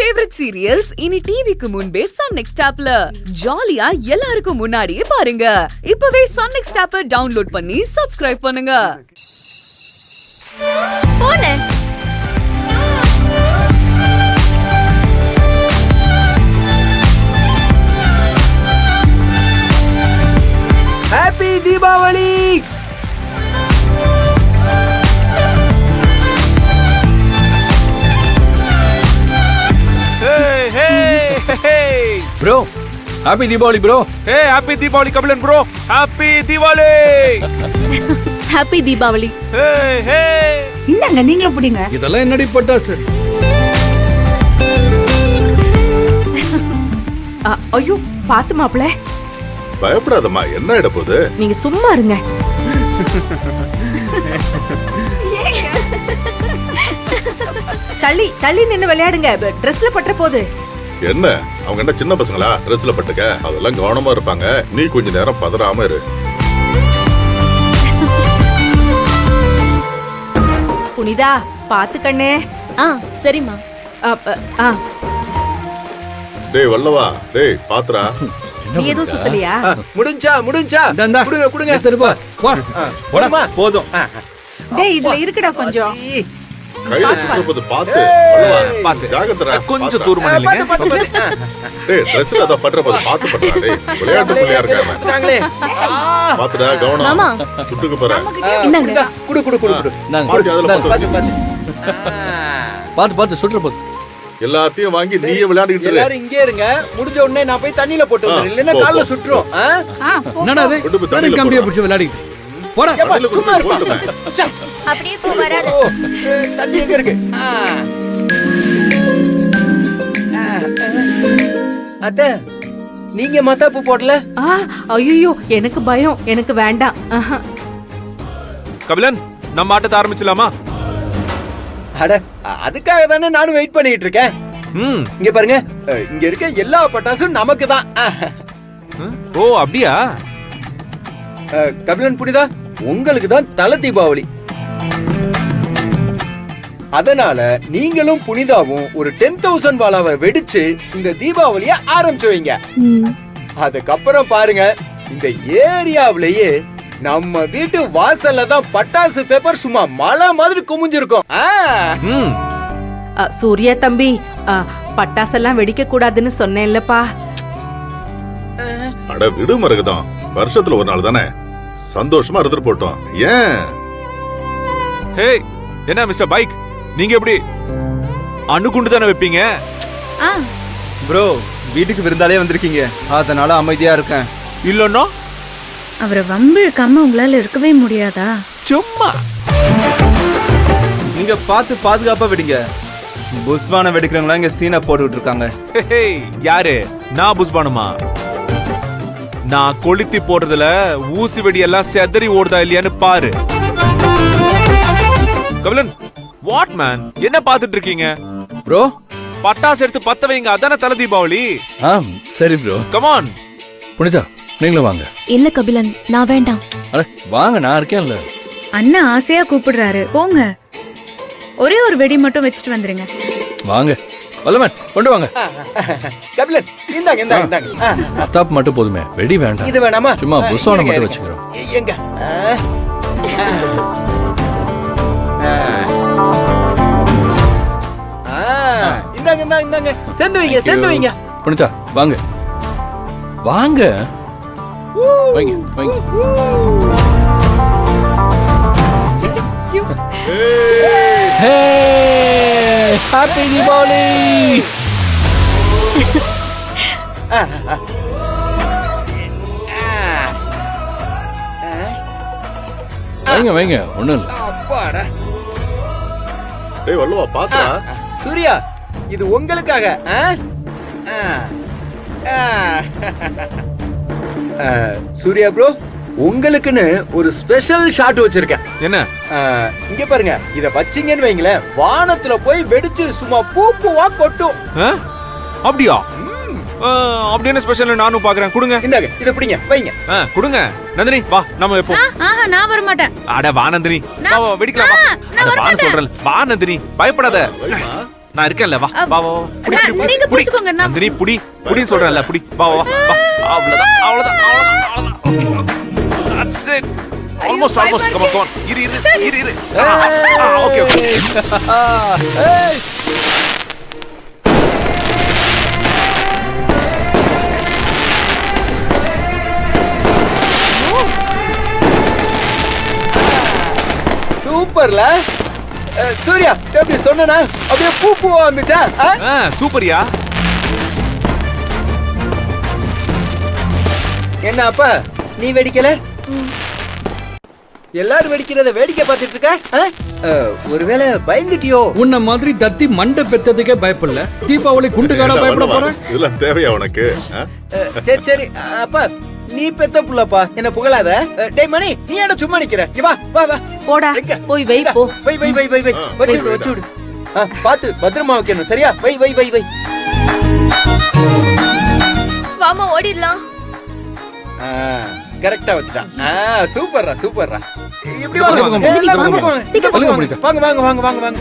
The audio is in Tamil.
ஃபேவரட் சீரியல்ஸ் இனி டிவிக்கு முன்பே சன் நெக்ஸ்ட் ஆப்ல ஜாலியா எல்லாருக்கும் முன்னாடியே பாருங்க. இப்பவே சன் நெக்ஸ்ட் ஆப்பை டவுன்லோட் பண்ணி சப்ஸ்கிரைப் பண்ணுங்க. Happy Deepavali. Bro, happy Diwali bro. Hey, happy Diwali Kabilan bro. Happy Diwali. Happy Diwali. Hey, hey. இந்தாங்க நீங்களும் புடிங்க. இதெல்லாம் என்னடி பட்டாசு? ஐயோ பாத்து மாப்ள. பயப்படாதம்மா, என்ன ஆயிட போகுது? நீங்க சும்மா இருங்க. தள்ளி தள்ளி நின்னு விளையாடுங்க. ட்ரெஸ்ல பற்ற போகுது. என்ன அவங்க என்ன சின்ன பசங்களா? ட்ரெஸ்ல பட்டுக்க, அதெல்லாம் கவனமா இருப்பாங்க. நீ கொஞ்ச நேரம் பதறாம இரு. புனிதா பாத்து கண்ணே. சரிம்மா. டேய் வல்லவா, டேய் பாத்ரா. நீ எதுவும் சுத்தலையா? முடிஞ்சா குடுங்க குடுங்க. திருப்பா வா. போடுமா போதும். டேய் இதுல இருக்குடா கொஞ்சம். கையில சுத்தறது பாத்து. வல்லவா பாத்து ஜாகிரதா. கொஞ்சம் தூரமா நில்லுங்க. டேய் ட்ரெஸ்ல அத பட்ற போது பாத்து பட்றா. டேய் விளையாட்டு பிள்ளையா இருக்காம. பாத்துடா கவனம். மாமா சுட்டுக்கு போற. இந்தாங்க. குடு குடு குடு குடு. பாத்து அதுல பாத்து பாத்து. பாத்து சுற்ற போது. எல்லாத்தையும் வாங்கி நீயே விளையாடிட்டு இரு. எல்லாரும் இங்கே இருங்க. முடிஞ்ச உடனே நான் போய் தண்ணில போட்டு வந்துறேன். இல்லனா கால்ல சுற்றுறோம். என்னடா அது? தண்ணி கம்பியா பிடிச்சு விளையாடி. போடா. சும்மா இருப்பா. அப்படியே போ வராத. தண்ணி எங்க இருக்கு? அத்தை நீங்க மத்தாப்பு போடல? ஐயோ எனக்கு பயம். எனக்கு வேண்டாம். கபிலன், நம்ம ஆட்டத்தை ஆரம்பிச்சலாமா? அட அதுக்காக தானே நானும் வெயிட் பண்ணிட்டு இருக்கேன். இங்க பாருங்க, இங்க இருக்க எல்லா பட்டாசும் நமக்கு தான். ஓ அப்படியா? கபிலன் புனிதா, உங்களுக்கு தான் தல தீபாவளி. அதனால நீங்களும் புனிதாவும் ஒரு 10,000 வாலாவை வெடிச்சு இந்த தீபாவளிய ஆரம்பிச்சு வைங்க. அதுக்கப்புறம் பாருங்க, இந்த ஏரியாவிலேயே நம்ம வீட்டு வாசல்ல தான் பட்டாசு பேப்பர் சும்மா மலை மாதிரி குமிஞ்சிருக்கும். சூர்யா தம்பி, பட்டாசெல்லாம் வெடிக்க கூடாதுன்னு சொன்னேன்லப்பா. அட விடு மருகதம், வருஷத்துல ஒரு நாள் தானே, சந்தோஷமா இருந்துட்டு போட்டோம். ஏன்? ஹே, என்ன மிஸ்டர் பைக், நீங்க எப்படி அணுகுண்டு தானே வைப்பீங்க? ப்ரோ, வீட்டுக்கு விருந்தாலே வந்திருக்கீங்க, அதனால அமைதியா இருக்கேன். இல்லன்னா அவரை வம்பிழுக்காம உங்களால இருக்கவே முடியாதா? சும்மா நீங்க பார்த்து பாதுகாப்பா வெடிங்க. புஸ்வான வெடிக்கிறவங்களா இங்க சீனை போட்டுட்டு இருக்காங்க. யாரு? நான் புஸ்பானுமா? நான் கொளுத்தி போடுறதுல ஊசி வெடி எல்லாம் செதறி ஓடுதா இல்லையான்னு பாரு. கபிலன், வாட் மேன், என்ன பாத்துட்டு இருக்கீங்க? ப்ரோ, பட்டாசு எடுத்து பத்த வைங்க, அதானே தல தீபாவளி. சரி ப்ரோ. Come on. புனிதா நீங்களும் வாங்க. இல்ல கபிலன், நான் வேண்டாம். அட வாங்க, நான் இருக்கேன்ல. அண்ணா ஆசையா கூப்பிடுறாரு, போங்க. ஒரே ஒரு வெடி மட்டும் வச்சுட்டு வந்துருங்க. வாங்க வல்லவன், கொண்டு வாங்க. கபிலன் இந்தாங்க இந்தாங்க இந்தாங்க. மத்தாப்பு மட்டும் போதுமே, வெடி வேண்டாம். இது வேணாமா? சும்மா புஸ்வான மட்டும் வச்சுக்கிறோம். எங்க? இந்தாங்க இந்தாங்க இந்தாங்க. சேர்ந்து வைங்க சேர்ந்து வைங்க. புனிதா வாங்க வாங்க. வைங்க வைங்க. ஹே, ஹாப்பி தீபாவளி. வைங்க வைங்க, ஒண்ணும் இல்ல. அப்பாடா. டேய் வல்லவா பாத்தா. சூர்யா, இது உங்களுக்காக. சூர்யா ப்ரோ, உங்களுக்குன்னு ஒரு ஸ்பெஷல் ஷாட் வச்சிருக்கேன். என்ன? இங்க பாருங்க, இத வச்சீங்கன்னு வைங்களேன், வானத்துல போய் வெடிச்சு சும்மா பூ பூவா கொட்டும். அப்படியா? அப்படி என்ன ஸ்பெஷல் நானும் பாக்குறேன். கொடுங்க. இந்தாங்க, இத பிடிங்க, வைங்க. கொடுங்க. நந்தினி வா, நம்ம வைப்போம். நான் வர மாட்டேன். அட வா நந்தினி, வெடிக்கலாம். வா. அட வா சொல்றேன். வா நந்தினி, பயப்படாத. நான் இருக்கேன்ல வா வா வா புடி அண்ணா, புடி, நீங்க புடி புடிச்சுக்கோங்க, அண்ணா. நந்தினி புடி புடின்னு சொல்றேன்ல புடி வா வா வா அவ்வளவுதான் அவ்வளவுதான் அவ்வளவுதான் that's it almost come on இரு ஓகே ஓகே சூப்பர்ல சூர்யா எப்படி சொன்னா அப்படியே பூவா வந்துச்சா சூப்பர்யா என்ன அப்பா நீ வெடிக்கல எல்லாரும் வெடிக்கிறத வேடிக்கை பார்த்துட்டு இருக்க ஒருவேளை பயந்துட்டியோ? உன்ன மாதிரி தத்தி மண்டை பெத்ததுக்கே பயப்படல தீபாவளி குண்டுகாடா பயப்பட போறேன். இதெல்லாம் தேவையா உனக்கு? சரி சரி அப்பா நீ பெத்த புள்ளப்பா என்ன புகழாத. டேய் மணி நீ ஏன்டா சும்மா நிக்கிற? இங்க வா வா வா போடா எங்க? போய் வை இந்தா, போ வை வை வை வை வை வச்சு விடு. பாத்து பத்திரமா வைக்கணும் சரியா? வை வை வை வை. வாமா ஓடிடலாம். கரெக்டா வச்சுட்டான். சூப்பர்ரா சூப்பர்ரா. இப்படி வாங்க, வாங்க வாங்க, எல்லாரும் வாங்க. வாங்க வாங்க வாங்க வாங்க வாங்க வாங்க.